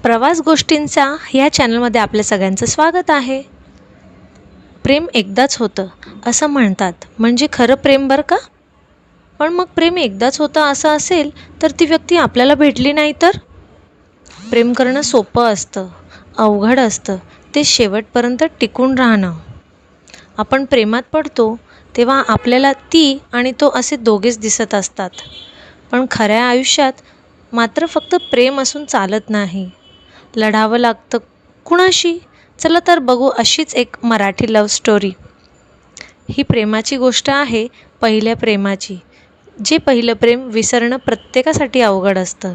प्रवास गोष्टींचा ह्या चॅनलमध्ये आपल्या सगळ्यांचं स्वागत आहे. प्रेम एकदाच होतं असं म्हणतात, म्हणजे खरं प्रेम बरं का? पण मग प्रेम एकदाच होतं असं असेल तर ती व्यक्ती आपल्याला भेटली नाही तर? प्रेम करणं सोपं असतं, अवघड असतं ते शेवटपर्यंत टिकून राहणं. आपण प्रेमात पडतो तेव्हा आपल्याला ती आणि तो असे दोघेच दिसत असतात. पण खऱ्या आयुष्यात मात्र फक्त प्रेम असून चालत नाही, लढावं लागतं कुणाशी? चला तर बघू अशीच एक मराठी लव्ह स्टोरी. ही प्रेमाची गोष्ट आहे, पहिल्या प्रेमाची. जे पहिलं प्रेम विसरणं प्रत्येकासाठी अवघड असतं,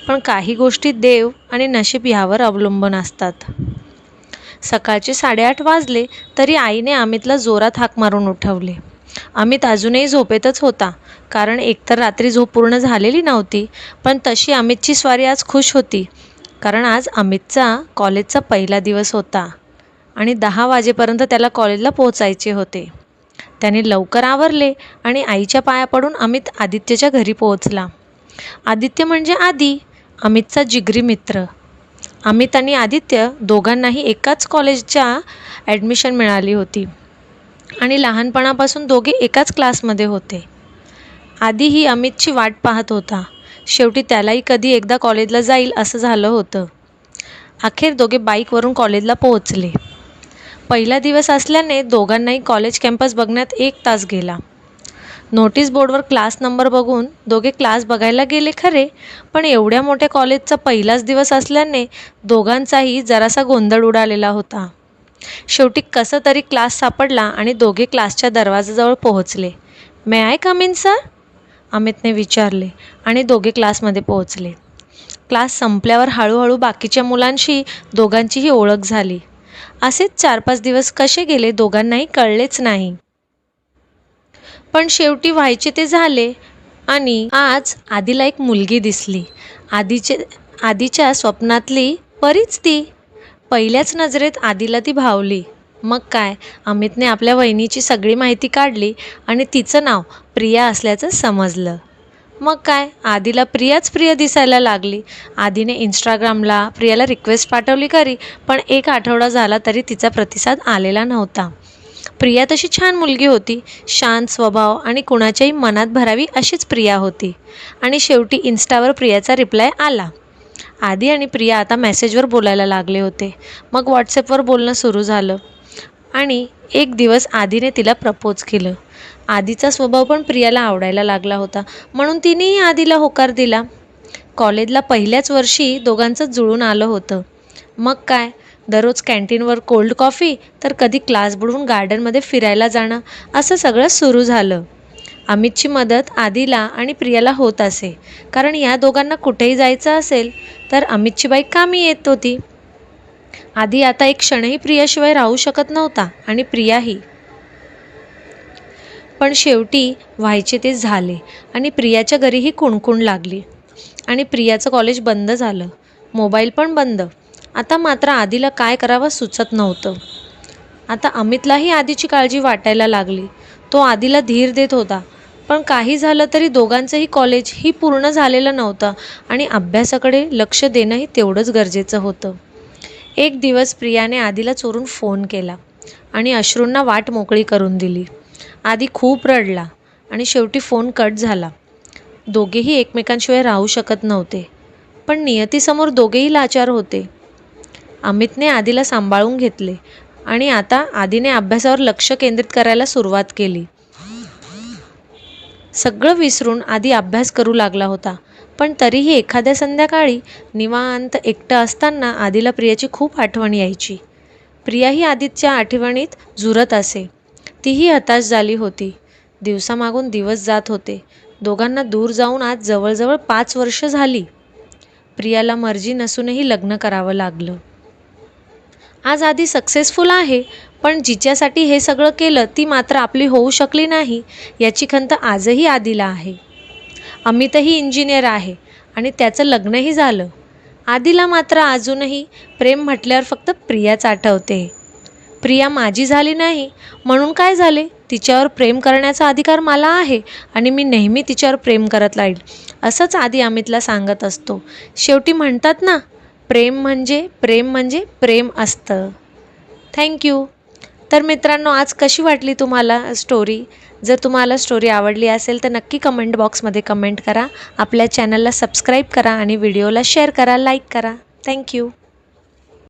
पण काही गोष्टी देव आणि नशीब ह्यावर अवलंबून असतात. सकाळचे 8:30 वाजले तरी आईने अमितला जोरात हाक मारून उठवले. अमित अजूनही झोपेतच होता, कारण एकतर रात्री झोप पूर्ण झालेली नव्हती, पण तशी अमितची स्वारी आज खुश होती, कारण आज अमितचा कॉलेजचा पहिला दिवस होता आणि 10 वाजेपर्यंत त्याला कॉलेजला पोहोचायचे होते. त्याने लवकर आवरले आणि आईच्या पाया पडून अमित आदित्यच्या घरी पोहोचला. आदित्य म्हणजे आदी, अमितचा जिगरी मित्र. अमित आणि आदित्य दोघांनाही एकाच कॉलेजच्या ॲडमिशन मिळाली होती आणि लहानपणापासून दोघे एकाच क्लासमध्ये होते. आदी ही अमितची वाट पाहत होता. शेवटी त्यालाही कधी एकदा कॉलेजला जाईल असं झालं होतं. अखेर दोघे बाईकवरून कॉलेजला पोहोचले. पहिला दिवस असल्याने दोघांनाही कॉलेज कॅम्पस बघण्यात 1 तास गेला. नोटीस बोर्डवर क्लास नंबर बघून दोघे क्लास बघायला गेले खरे, पण एवढ्या मोठ्या कॉलेजचा पहिलाच दिवस असल्याने दोघांचाही जरासा गोंधळ उडालेला होता. शेवटी कसं तरी क्लास सापडला आणि दोघे क्लासच्या दरवाजाजवळ पोहोचले. मे आय कम इन सर? अमितने विचारले आणि दोघे क्लासमध्ये पोहोचले. क्लास संपल्यावर हळूहळू बाकीच्या मुलांशी दोघांचीही ओळख झाली. असेच 4-5 दिवस कसे गेले दोघांनाही कळलेच नाही. पण शेवटी व्हायचे ते झाले आणि आज आदीला एक मुलगी दिसली. आदीच्या स्वप्नातली परीच ती. पहिल्याच नजरेत आदीला ती भावली. मग काय, अमितने आपल्या वहिनीची सगळी माहिती काढली आणि तिचं नाव प्रिया असल्याचं समजलं. मग काय, आदीला प्रियाच प्रिय दिसायला लागली. आदीने इंस्टाग्रामला प्रियाला रिक्वेस्ट पाठवली खरी, पण 1 आठवडा झाला तरी तिचा प्रतिसाद आलेला नव्हता. प्रिया तशी छान मुलगी होती, शांत स्वभाव आणि कुणाच्याही मनात भरावी अशीच प्रिया होती. आणि शेवटी इन्स्टावर प्रियाचा रिप्लाय आला. आदी आणि प्रिया आता मेसेजवर बोलायला लागले होते. मग व्हॉट्सॲपवर बोलणं सुरू झालं आणि एक दिवस आदीने तिला प्रपोज केलं. आदीचा स्वभाव पण प्रियाला आवडायला लागला होता, म्हणून तिनेही आदीला होकार दिला. कॉलेजला पहिल्याच वर्षी दोघांचं जुळून आलं होतं. मग काय, दररोज कॅन्टीनवर कोल्ड कॉफी तर कधी क्लास बुडवून गार्डनमध्ये फिरायला जाणं, असं सगळं सुरू झालं. अमितची मदत आदीला आणि प्रियाला होत असे, कारण या दोघांना कुठेही जायचं असेल तर अमितची बाईक कामी येत होती. आदी आता एक क्षणही प्रियाशिवाय राहू शकत नव्हता आणि प्रियाही. पण शेवटी व्हायचे ते झाले आणि प्रियाच्या घरीही कुणकुण लागली आणि प्रियाचं कॉलेज बंद झालं, मोबाईल पण बंद. आता मात्र आदीला काय करावं सुचत नव्हतं. आता अमितलाही आदीची काळजी वाटायला लागली. तो आदीला धीर देत होता, पण काही झालं तरी दोघांचंही कॉलेज ही पूर्ण झालेलं नव्हतं आणि अभ्यासाकडे लक्ष देणंही तेवढंच गरजेचं होतं. एक दिवस प्रियाने आदीला चोरून फोन केला आणि अश्रूंना वाट मोकळी करून दिली. आदी खूप रडला आणि शेवटी फोन कट झाला. दोघेही एकमेकांशिवाय राहू शकत नव्हते, पण नियतीसमोर दोघेही लाचार होते. अमितने आदीला सांभाळून घेतले आणि आता आदीने अभ्यासावर लक्ष केंद्रित करायला सुरुवात केली. सगळं विसरून आदी अभ्यास करू लागला होता, पण तरीही एखाद्या संध्याकाळी निवांत एकटं असताना आदीला प्रियाची खूप आठवण यायची. प्रियाही आदित्यच्या आठवणीत झुरत असे. तीही हताश झाली होती. दिवसामागून दिवस जात होते. दोघांना दूर जाऊन आज जवळजवळ 5 वर्ष झाली. प्रियाला मर्जी नसूनही लग्न करावं लागलं. आज आदी सक्सेसफुल आहे, पण जिच्यासाठी हे सगळं केलं ती मात्र आपली होऊ शकली नाही, याची खंत आजही आदीला आहे. अमितही इंजिनियर आहे आणि त्याचं लग्नही झालं. आदीला मात्र अजूनही प्रेम म्हटल्यावर फक्त प्रियाच आठवते. प्रिया माझी झाली नाही म्हणून काय झाले, तिच्यावर प्रेम करण्याचा अधिकार मला आहे आणि मी नेहमी तिच्यावर प्रेम करत राहील, असंच आदी अमितला सांगत असतो. शेवटी म्हणतात ना, प्रेम म्हणजे प्रेम असतं. थँक्यू. तर मित्रांनो, आज कशी वाटली तुम्हाला स्टोरी? जर तुम्हाला स्टोरी आवडली असेल तर नक्की कमेंट बॉक्समध्ये कमेंट करा. आपल्या चॅनलला सबस्क्राईब करा आणि व्हिडिओला शेअर करा, लाईक करा. थँक्यू.